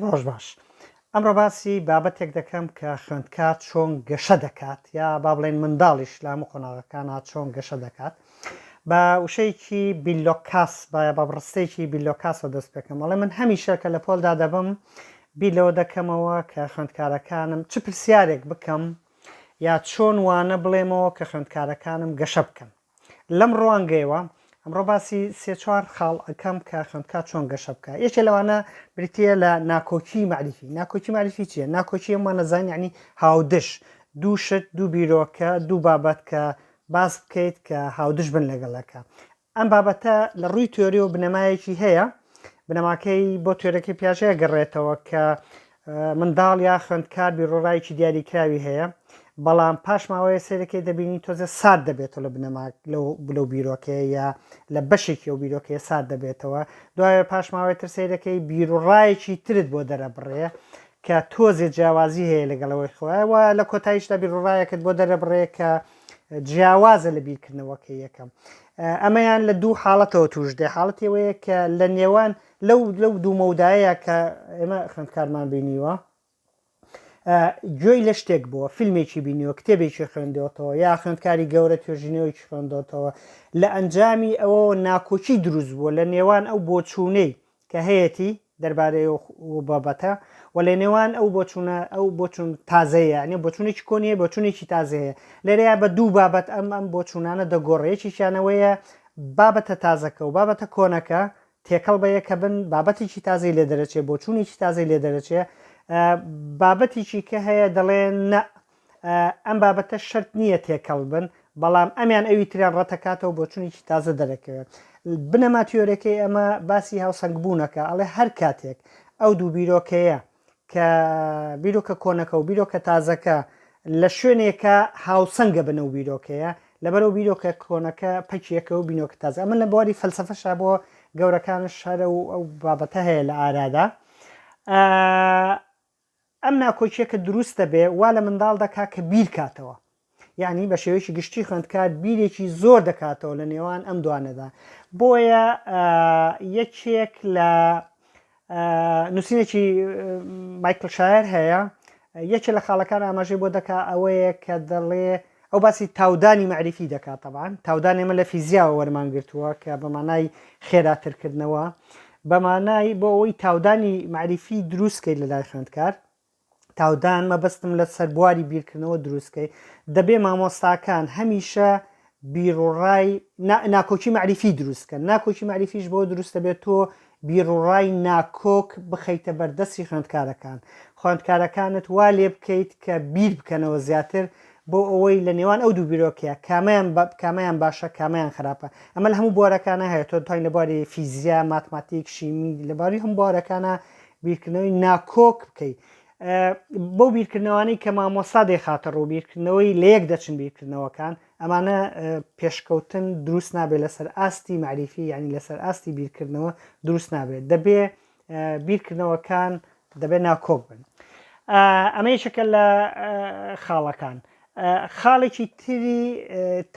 ڕۆژ باش. ئەمڕۆ باسی بابەتێک دەکەم کە خوێندکار چۆن گەشە دەکات یا با بڵێن منداڵیش لە هەموو قۆناغەکانە چۆن گەشە دەکات بە وشەیەکی بیلۆکاس بە بەڕستەیەکی بیلۆکاسەوە دەست پێکەم. بەڵێ من هەمیشە کە لە پۆلدا دەبم بیلەوە دەکەمەوە کە خوێندکارەکانم چ پرسیارێک بکەم یا چۆن وانە بڵێمەوە کە خوێندکارەکانم گەشە بکەن. لەم ڕوانگەیەوە ئەمڕۆ باسی سێ چوار خاڵ ئەەکەم کە خوێندکار چۆن گەشە بکە. یەکێ لەوانە بریتە لە ناکۆکی معریفی. ناکۆکی معریفی چییە؟ ناکۆکی ئەمە نەزان یعنی هاودش، دوو شت، دوو بیرۆکە، دوو بابەت کە باس بکەیت کە هاودش بن لەگەڵەکە. ئەم بابەتە لە ڕووی تیۆری و بنەمایەکی هەیە، بنەماکەی بۆ تێورەکەی پیاژەیە گەڕێتەوە کە منداڵ یا خوێندکار بیرۆڕایەکی دیاریکراوی هەیە، بەڵام پاش ماوەیە سەرەکەی دەبینی تۆزە سارد دەبێتەوە لە بنەماک لەو بیرۆکەیە یا لە بەشێکی ئەو بیرۆکەیە سارد دەبێتەوە. دوایە پاش ماوەی تر سەرەکەی بیرۆڕایەکی ترت بۆ دەرەبڕێ کە تۆزێ جیاوازی هەیە لەگەڵەوەی خۆیەوە، لە کۆتاییشدا بیرۆڕایەکت بۆ دەرەبڕێ کە جیاوازە لە بیرکردنەوەکەی یەکەم. ئەمەیان لە دوو حاڵەتەوە توش دێ. حاڵەتەوەیە کە لە نێوان لەو دوو مەودایە کە ئێمە خوێندکارمان بینیوە گوێی لە شتێک بووە، فیلمێکی بینیوە، کتێبێکی خوێندەوەتەوە یا خوێندکاری گەورە توێژینەوەیکی خوێندەوەتەوە، لە ئەنجامی ئەوە ناکۆکی دروست بووە لە نێوان ئەو بۆچوونەی کە هەیەی دەربارەی بابەتە و لە نێوان ئەو بۆچون تازەیە، ئەنێ بۆچوونێکی کۆنیە بۆچوونێکی تازەیە. لێرەیە بە دوو بابەت ئەم بۆچوونانە دەگۆڕێکیشانەوەیە بابەتە تازەکە و بابەتە کۆنەکە تێکەڵ بە یەکە بن، بابەتێکی تازەی لێ دەرەچێ، بۆچوونێکی تازەی لێ دەرەچێ. بابەتێکی کە هەیە دەڵێن نە ئەم بابەتە شەرت نییە تێکەڵ بن، بەڵام ئەمیان ئەوی تریان ڕەتەکاتەوە بۆچوونێکی تازە دەرەکەوێت. بنەما تیۆرەکەی ئەمە باسی هاوسەنگبوونەکە ئەڵێ هەر کاتێک ئەو دوو بیرۆکەیە کە بیرۆکە کۆنەکە و بیرۆکە تازەکە لە شوێنێکە هاوسەنگە بنە و بیرۆکەیە لەبەرەوە بیرۆکە کۆنەکە پەکیەکە و بینۆکە تازە. ئەمە لە بواری فەلسەفەشا بۆ گەورەکانش شارە و ئەو بابەتە هەیە لە ئارادا. ئەم ناکۆچیەکە دروستە بێ وا لە منداڵ دەکا کە بیر کاتەوە، یعنی بە شێوەیەکی گشتی خوێندکار بیرێکی زۆر دەکاتەوە لە نێوان ئەم دوانەدا. بۆیە یەکێک لە نووسینێکی مایکل شایر هەیە، یەکێک لە خاڵەکان ئاماژەی بۆ دەکا ئەوەیە کە دەڵێ ئەو باسی تاودانی معریفی دەکات. طبعاً تاودان ئێمە لە فیزیاوە وەرمانگرتووە کە بەمانای خێراترکردنەوە، بەمانای بۆ ئەوەی تاودانی معریفی دروستکەی لە لای خوێندکار. تاودان مەبەستم لە سەربواری بیرکردنەوە دروستکەی دەبێ مامۆستاکان هەمیشە بیرۆڕای ناکۆکی معریفی دروستکەن. ناکۆکی معریفیش بۆ دروستە بێت تۆ بیرۆڕای ناکۆک بخەیتە بەردەستی خوێندکارەکان. خوێندکارەکانت وا لێ بکەیت کە بیر بکەنەوە زیاتر بۆ ئەوەی لە نێوان ئەو دوو بیرۆکەیە کامیان باشە کامیان خراپە. ئەمە لە هەموو بوارەکانە هەیە، تۆ توانین لە بواری فیزیا، ماتماتیک، شیمی لەباری هەموو بوارەکانە بیرکردنەوەی ناکۆک بکەیت. بۆ بیرکردنەوەی کە مامۆستا دەیخاتە ڕوو بیرکردنەوەی لە یەک دەچن بیرکردنەوەکان، ئەمانە پێشکەوتن دروست نابێت لەسەر ئاستی معریفی، یعنی لەسەر ئاستی بیرکردنەوە دروست نابێت. دەبێ بیرکردنەوەکان دەبێت ناکۆک بن. ئەمە یەکێکە لە خاڵەکان. خاڵێکی تری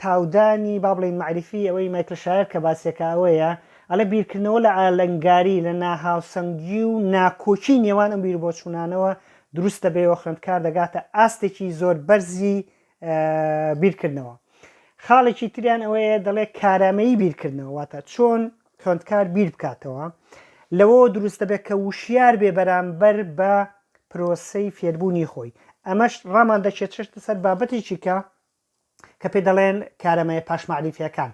تاودانی با بڵێن معریفی ئەوەی مایکل شایر کە باسیەکە ئەوەیە، ئەلە بیرکردنەوە لە ئالەنگاری، لە ناهاوسەنگی و ناکۆچی نێوان ئەم بیربۆچوونانەوە دروست دەبێەوە خوێندکار دەگاتە ئاستێکی زۆر بەرزی بیرکردنەوە. خاڵێکی تریان ئەوەیە دەڵێ کارامەیی بیرکردنەوە، واتە چۆن خوێندکار بیر بکاتەوە. لەوە دروست دەبێت کە وشیار بێ بەرامبەر بە پرۆسەی فێربوونی خۆی. ئەمەش ڕامان دەچێت چێتە سەر بابەتێکی کە پێ دەڵێن کارەمەیە پاشمعریفیەکان.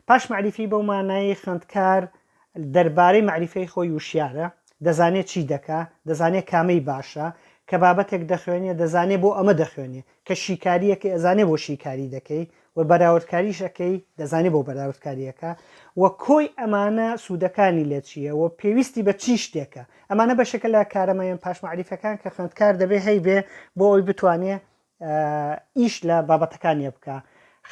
پاشمعریفی بەو مانایی خوێندکار دەربارەی معریفەی خۆی وشیارە، دەزانێت چی دەکا، دەزانێت کامەی باشە، کە بابەتێک دەخوێنێ دەزانێت بۆ ئەمە دەخوێنێ، کە شیکاریەکە ئەزانێ بۆ شیکاری دەکەی و بەراوردکاریشەکەی دەزانێت بۆ بەراوردکاریەکە و کۆی ئەمانە سوودەکانی لێ چییە و پێویستی بە چی شتێکە. ئەمانە بەشەکە لە کارەمەیان پاشمعریفەکان کە خوێندکار دەبێ هەیبێ بۆ ئەوی بتوانێت ئیش لە بابەتەکانی بکە.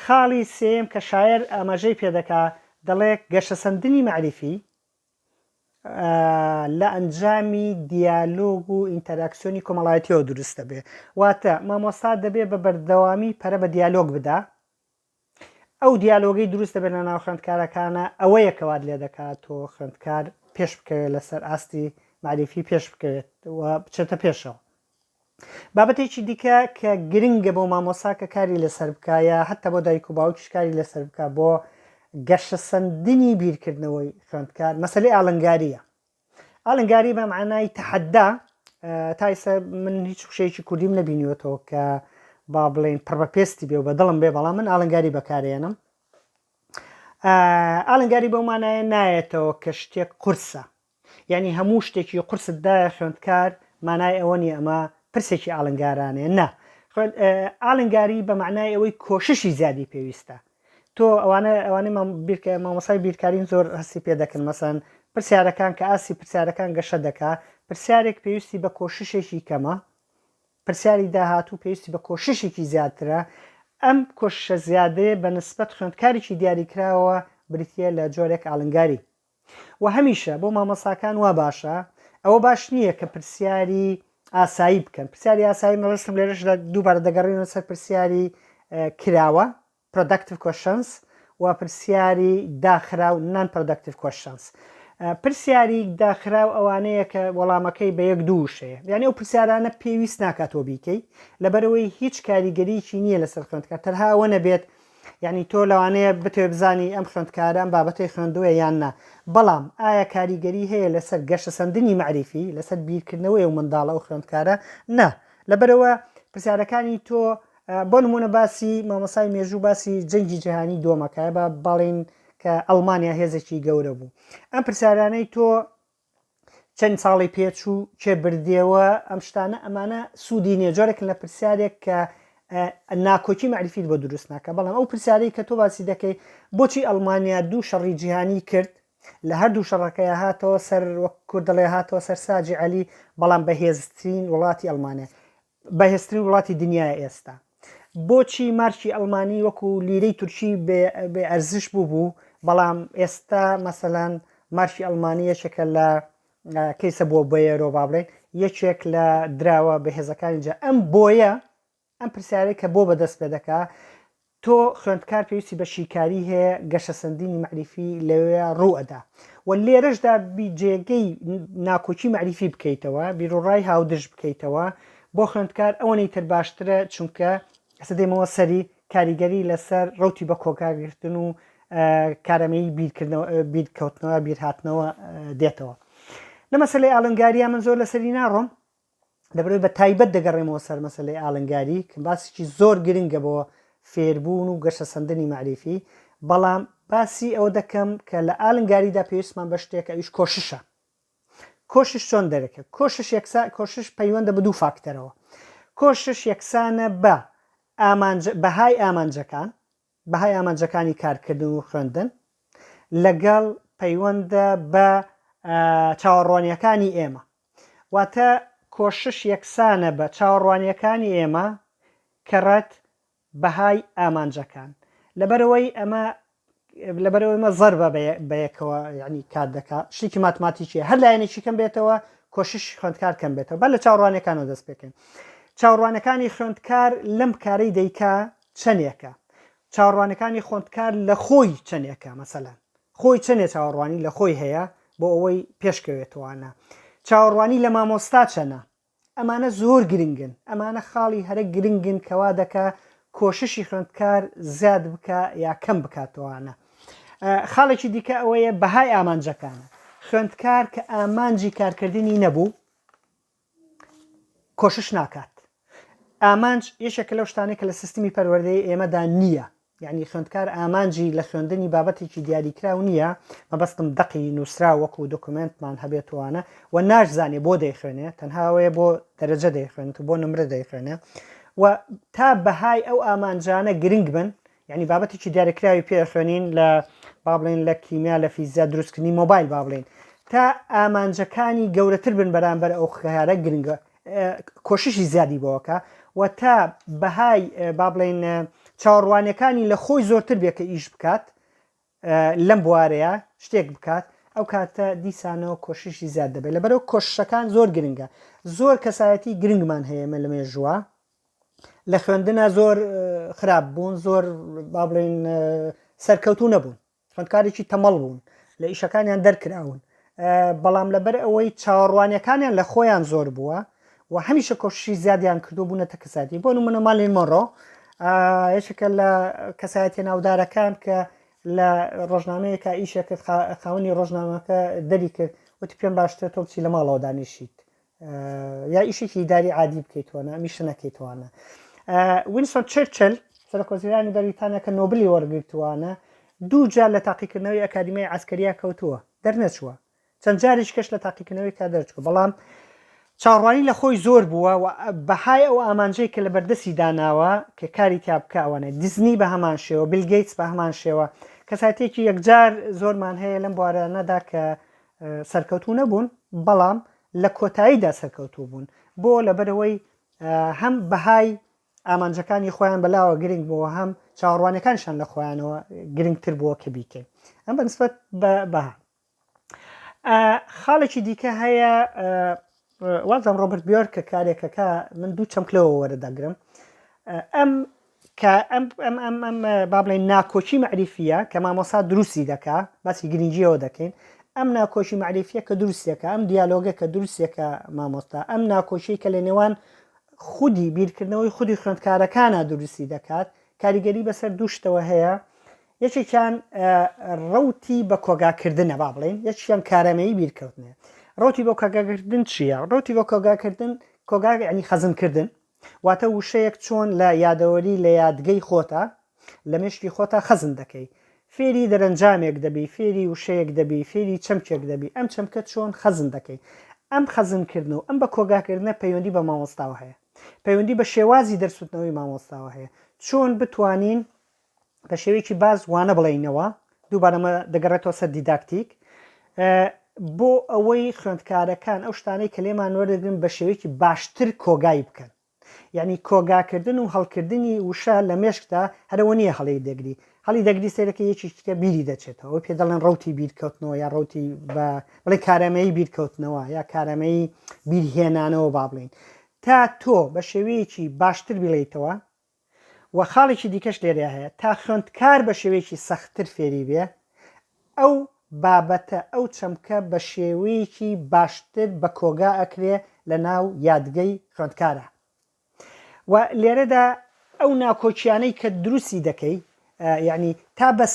خاڵی سێم کە شاعر ئاماژەی پێدەکا دەڵێ گەشەسەندنی معریفی لە ئەنجامی دیالۆگ و ئینتەراکسیۆنی کۆمەڵایەتیەوە دروستە بێ، واتە مامۆستا دەبێ بە بەردەوامی پەرە بە دیالۆگ بدا. ئەو دیالۆگەی دروستە بێ لە ناو خوێندکارەکانە ئەوەیە کەوات لێ دەکات تۆ خوێندکار پێش بکەوێت لەسەر ئاستی معرفی پێش بکەوێت و بچێتە پێشەوە. بابەتێکی دیکە کە گرنگە بۆ مامۆسا کە کاری لەسەر بکایە حتا بۆ دایک و باوکیش کاری لەسەر بکە بۆ گەشە سندنی بیرکردنەوەی خوێندکار مەسەلەی ئاڵنگاریە. ئاڵنگاری بە معنای تەحەدا تایسە من هیچ شتێکی کوردیم نەبینیوەتەوە کە با بڵێن پڕبەپێستی بێ و بە دڵم بێ بەڵام من ئاڵنگاری بەکارێنم. ئاڵنگاری بەمانایە نایەتەوە کە شتێک قورسە، یعنی هەموو شتێکی قورسدایە خوێندکار مانای ئەوە نیە ئەمە پرسێکی ئاڵنگارانێ نه. ئاڵنگاری بە معنای ئەوەی کۆششی زیادی پێویستە. تۆ ئەوانەی مامۆسای بیرکارین زۆر هەستی پێ دەکەن مەسەن پرسیارەکان کە ئاسی پرسیارەکان گەشە دەکا پرسیارێک پێویستی بە کۆششێکی کەمە، پرسیاری داهاتوو پێویستی بە کۆششێکی زیاترە. ئەم کۆششە زیادەیە بە نسبەت خوێندکارێکی دیاریکراوە بریتە لە جۆرێک ئاڵنگاری. و هەمیشە بۆ مامۆساکان وا باشە ئەوە باش نییە کە پرسیاری ئاسایی بکەن. پرسیاری ئاسایی مەڵستم لێرەشدا دووبارە دەگەڕێنە سەر پرسیاری کراوە productive questions و پرسیاری داخراو non productive questions. پرسیاری داخراو ئەوانەیە کە وەڵامەکەی بە یەک دووشەیە، یعنی ئەو پرسیارانە پێویست ناکاتەوە بیکەی لەبەرەوەی هیچ کاریگەریکی نییە لەسەر خوێندکار تەنها ئەوە نەبێت یعنی تۆ لەوانەیە بتوێ بزانی ئەم خوێندکاران بابەتەی خوێندووە یان نا، بەڵام ئایا کاریگەری هەیە لەسەر گەشە سندنی معریفی لەسەر بیرکردنەوەی و منداڵە و خوێندکارە نا. لەبەرەوە پرسیارەکانی تۆ بۆ نمونە باسی مامۆسای مێژوو باسی جەنگی جیهانی دۆمەکە بە باڵین کە ئەڵمانیا هێزێکی گەورە بوو. ئەم پرسیارانەی تۆ چەند ساڵی پێچوو چێ بردێەوە ئەم شتانە ئەمانە سوودی نیە جۆرێک لە پرسیارێک کە ناکۆکی معریفیت بۆ دروست ناکە. بەڵام ئەو پرسیارەی کە تۆ باسی دەکەی بۆچی ئەڵمانیا دوو شەڕی جیهانی کرد لە هەردوو شەڕەکەی هاتەوە سەر وەک کوردڵێ هاتەوە سەر ساجی عەلی، بەڵام بەهێزترین وڵاتی ئەڵمانیا بەهێزترین وڵاتی دنیای ئێستا. بۆچی مارکی ئەڵمانی وەکو لیرەی تورکی بێ ئەرزش بوو بەڵام ئێستا مەسەلەن مارکی ئەڵمانی یەکێکە لە کەیسە بۆ بەیەرۆ با بڵێن یەکێک لە دراوە بەهێزەکانی جا. ئەم بۆیە ئەم پرسیارەی کە بۆ بەدەست پێ دەکا تۆ خوێندکار پێویستی بە شیکاری هەیە گەشە سندینی معریفی لەوێ ڕوئەدا و لێرەشدا جێگەی ناکۆکی معریفی بکەیتەوە بیرۆڕای هاودژ بکەیتەوە بۆ خوێندکار ئەوەی تر باشترە چونکە ئەسە دێمەوە سەری کاریگەری لەسەر ڕوتی بە کۆکارگرتن و کارەمەی بیرکەوتنەوە بیرهاتنەوە دێتەوە. لە مەسەلەی ئاڵنگاریە من زۆر لەسەری ناڕۆم لەبەرەوەی بە تایبەت دەگەڕێمەوە سەر مەسەلەی ئاڵنگاری کە باسیی زۆر گرنگە بۆ فێربوون و گەشە سندنی معریفی، بەڵام باسی ئەوە دەکەم کە لە ئاڵنگاریدا پێویستمان بە شتێکە ئەویش کۆششە. کۆشش چۆن دەرەکە؟ کۆشش پەیوەندە بە دوو فاکتەرەوە. کۆشش یەکسانە بە بەهای ئامانجەکانی کارکردن و خوێندن لەگەڵ پەیوەندە بە چاوەڕوانیەکانی ئێمە. واتە کۆشش یەکسانە بە چاوەڕوانیەکانی ئێمە کەڕەت بەهای ئامانجەکان. لەبەرەوەی ئەمە زەربە بەیەکەوە ینی کات دەکات شتێکی ماتماتیکیە هەر لایەنێکی کەم بێتەوە کۆشش خوێندکار کەم بێتەوە. با لە چاوەڕوانیەکانەوە دەست پێکەین. چاوەڕوانەکانی خوێندکار لەم کارەی دەیکا چەندێکە؟ چاوەڕوانەکانی خوێندکار لە خۆی چەندێکە؟ مەسەلەن خۆی چەندێ چاوەڕوانی لە خۆی هەیە بۆ ئەوەی پێشکەوێتوانە. چاوەڕوانی لە مامۆستا چەنە؟ ئەمانە زۆر گرنگن، ئەمانە خاڵی هەرە گرنگن کەوا دەکا کۆششی خوێندکار زیاد بکە یا کەم بکاتەوانە. خاڵێکی دیکە ئەوەیە بەهای ئامانجەکانە. خوێندکار کە ئامانجی کارکردنی نەبوو کۆشش ناکات. ئامانج یەکێکە لەو شتانەی کە لە سیستمی پەروەردەی ئێمەدا نییە، یعنی خوێندکار ئامانجی لە خوێندنی بابەتێکی دیاریکراو نییە، مەبەستم دەقی نووسرا وەکو دۆکومنتمان هەبێتوانە و ناشزانێ بۆ دەیخوێنێ تەنهاوەیە بۆ دەرەجە دەیخوێنێت و بۆ نمرە دەیخوێنێ و تا بەهای ئەو ئامانجانە گرنگ بن، یعنی بابەتێکی دیاریکراوی پێخوێنین لە با بڵێن لە کیمیا لە فیزیا دروستکردنی مۆبایل با بڵێن تا ئامانجەکانی گەورەتر بن بەرامبەر ئەو خیارە گرنگە کۆششی زیادی بۆکە و تا بەهای با بڵێن چاوەڕوانەکانی لە خۆی زۆرتر بێ کە ئیش بکات لەم بوارەیە شتێک بکات ئەو کاتە دیسانەوە کۆششی زیاد دەبێت. لەبەرەوە کۆششەکان زۆر گرنگە. زۆر کەسایەتی گرنگمان هەیە لە مێژووە لە خوێندنە زۆر خراپ بوون، زۆر با بڵێن سەرکەوتوو نەبوون، خوێندکارێکی تەمەڵ بوون، لە ئیشەکانیان دەرکراون، بەڵام لەبەر ئەوەی چاوەڕوانیەکانیان لە خۆیان زۆر بووە و هەمیشە کۆششی زیادیان کردو بوونەتە کەساتی بۆ نمونە ماڵین مۆڕۆ یەکێکە لە کەسایەتی ناودارەکان کە لە ڕۆژنامەیەکە ئیشێکرد خاوەنی ڕۆژنامەکە دەری کرد وتی پێم باشترە تۆ بچی لە ماڵەوە دانیشیت یا ئیشێکی داری عادی بکەیتوانە میشە نەکەیتوانە. وینستۆن چرچل سەرۆکوەزیرانی بەریتانیا کە نۆبلی وەرگرتووانە دوو جار لە تاقیکردنەوەی ئەکادیمیای عسکەریە کەوتووە دەرنەچووە چەند جاریش کەش لە تاقیکردنەوەی کا دەرچووە بەڵام چاڕوانی لە خۆی زۆر بووە و بەهای ئەو ئامانجەی کە لە بەردەسی داناوە کە کاری تیا بکەوەنە دیزنی بە هەمان شێوە بیل گەیتس بە هەمان شێوە کەساتێکی یەکجار زۆرمان هەیە لەم بوارانەدا کە سەرکەوتوو نەبوون بەڵام لە کۆتاییدا سەرکەوتوو بوون بۆ لەبەرەوەی هەم بەهای ئامانجەکانی خۆیان بەلاوە گرنگ بووە هەم چاوەڕوانەکانشان لە خۆیانەوە گرنگتر بووە کە بیکەین ئەم بەنسبەت بەها. خاڵێکی دیکە هەیە وازم ڕۆبرت بیۆرکە کارێکەکە من دوو چەمکلەوە وەرەدەگرم ئەم کە ئەم با بڵێن ناکۆچی معریفیە کە مامۆستا دروستی دەکا باسی گرنگجیەوە دەکەین ئەم ناکۆچی معریفیە کە دروستێکە ئەم دیالۆگە کە دروستێکە مامۆستا ئەم ناکۆچی کە لە نێوان خودی بیرکردنەوەی خودی خوێندکارەکانە دروستی دەکات کاریگەری بەسەر دووشتەوە هەیە یەکێکیان ڕوتی بە کۆگاکردنە با بڵێن یەکیان کارەمەیی بیرکەوتنێ ڕوتی بۆ کۆگاکردن چییە؟ ڕوتی بۆ کۆگاکردن کۆگا ینی خەزمکردن واتە وشەیەک چۆن لە یادەوەری لە یادگەی خۆتە لە مشتی خۆتە خەزم دەکەی فێری دەرەنجامێک دەبی فێری وشەیەک دەبی فێری چەمکێک دەبی ئەم چەمکە چۆن خەزم دەکەی ئەم خەزمکردن و ئەم بە کۆگاکردنە پەیوەندی بە مامۆستاوە هەیە پەیوەندی بە شێوازی دەرسوتنەوەی مامۆستاوە هەیە چۆن بتوانین بە شێوەیەکی باز وانە بڵێینەوە دووبارەمە دەگەڕێتەوە سەر دیداکتیک بۆ ئەوەی خوێندکارەکان ئەو شتانەی کە لێمان وەردەگرن بە شێوەیەکی باشتر کۆگای بکەن یعنی کۆگاکردن و هەڵکردنی وشە لە مێشکدا هەرەوە نییە هەڵی دەگری هەڵی دەگری سێرەکە یەکیکە بیری دەچێتەوە ئەوی پێ دەڵێن ڕوتی بیرکەوتنەوە یا ڕوتی بڵێ کارەمەیی بیرکەوتنەوە یا کارەمەی بیرهێنانەوە با بڵین تا تۆ بە شێوەیەکی باشتر بڵێیتەوە و خاڵێکی دیکەش لێرە هەیە تا خوێندکار بە شێوەیەکی سەختتر فێری بێ ئەو بابەتە ئەو چەمکە بە شێوەیەکی باشتر بە کۆگا ئەکرێ لە ناو یادگەی خوێندکارە و لێرەدا ئەو ناکۆچیانەی کە دروستی دەکەی یعنی تا بە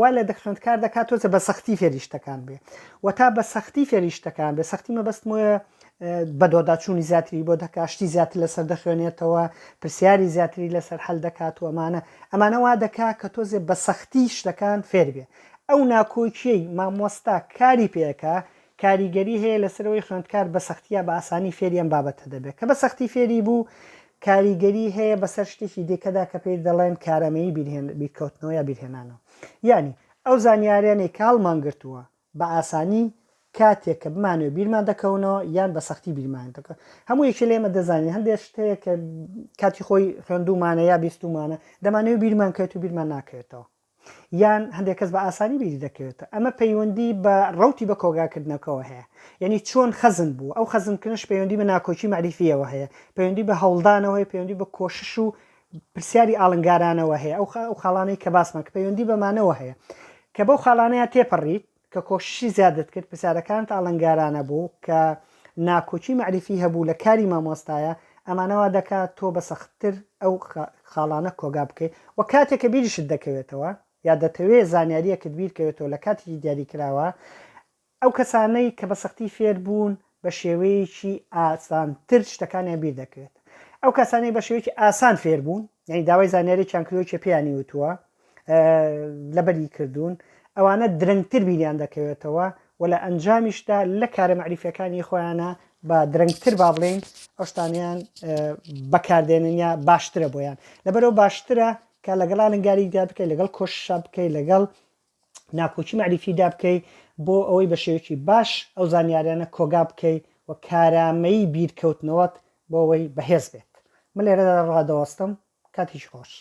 وا لە خوێندکار دەکات تۆزە بە سەختی فێریشتەکان بێ و تا بە سەختی فێریشتەکان بێ سەختی مەبەستمۆیە بە دۆداچوونی زیاتری بۆ دەکشتی زیاتر لەسەر دەخوێنێتەوە پرسیاری زیاتری لەسەر هەل دەکات و ئەمانەوا دەکات کە تۆزێ بە سەختی شتەکان فێر بێ ئەو ناکۆچیەی مامۆستا کاری پێەکە کاریگەری هەیە لەسەرەوەی خوێندکار بە سەختیە بە ئاسانی فێریان بابەتە دەبێت کە بە سەختی فێری بوو کاریگەری هەیە بەسەر شتێکی دیکەدا کە پێی دەڵێن کارەمەیی بیرکەوتنەوە یا بیرهێنانەوە یعنی ئەو زانیاریانەی کاڵمان گرتووە بە ئاسانی کاتێک کە بمانوێ بیرمان دەکەونەوە یان بە سەختی بیرمان دەکە هەموو یەکێ لێمە دەزانین هەندێک شتەیە کە کاتی خۆی خوێندومانە یا بیستومانە دەمانوێت بیرمان کەوت و بیرمان ناکەوێتەوە یان هەندێک کەس بە ئاسانی بیری دەکەوێتە ئەمە پەیوەندی بە ڕوتی بە کۆگاکردنەکەەوە هەیە یعنی چۆن خەزم بوو ئەو خەزمکردنش پەیوەندی بە ناکۆچی معریفیەوە هەیە پەیوەندی بە هەوڵدانەوەی پەیوەندی بە کۆشش و پرسیاری ئاڵنگارانەوە هەیە ئەو خاڵانەی کە باسمان کە پەیوەندی بەمانەوە هەیە کە بەو خاڵانەیە تێپەڕیت کە کۆششی زیادت کرد پرسیارەکانت ئاڵنگارانە بوو کە ناکۆچی معریفی هەبوو لە کاری مامۆستایە ئەمانەوە دەکات تۆ بە سەختتر ئەو خاڵانە کۆگا بکەیت و کاتێککە بیریشت دەکەوێتەوە یا دەتەوێت زانیاریەکەت بیرکەوێتەوە لە کاتی دیاری کراوە ئەو کەسانەی کە بە سەختی فێر بوون بە شێوەیەکی ئاسانتر شتەکانیان بیر دەکەوێت ئەو کەسانەی بە شێوەیەکی ئاسان فێر بوون یعنی داوای زانیاریان کردوەوە پێیانی وتووە لەبەری کردوون ئەوانە درەنگتر بیریان دەکەوێتەوە و لە ئەنجامیشدا لە کارە معریفەکانی خۆیانە بە درەنگتر با بڵێن ئەو شتانیان بەکاردێنن یا باشترە بۆیان لەبەرەوە باشترە کە لەگەڵ ئاڵنگاریدا بکەیت لەگەڵ کۆششا بکەیت لەگەڵ ناکۆچی معریفیدا بکەیت بۆ ئەوەی بە شێوەیەکی باش ئەو زانیاریانە کۆگا بکەیت و کارامەیی بیرکەوتنەوەت بۆ ئەوەی بەهێز بێت من لێرەدا ڕادەوەستم کاتیش خۆش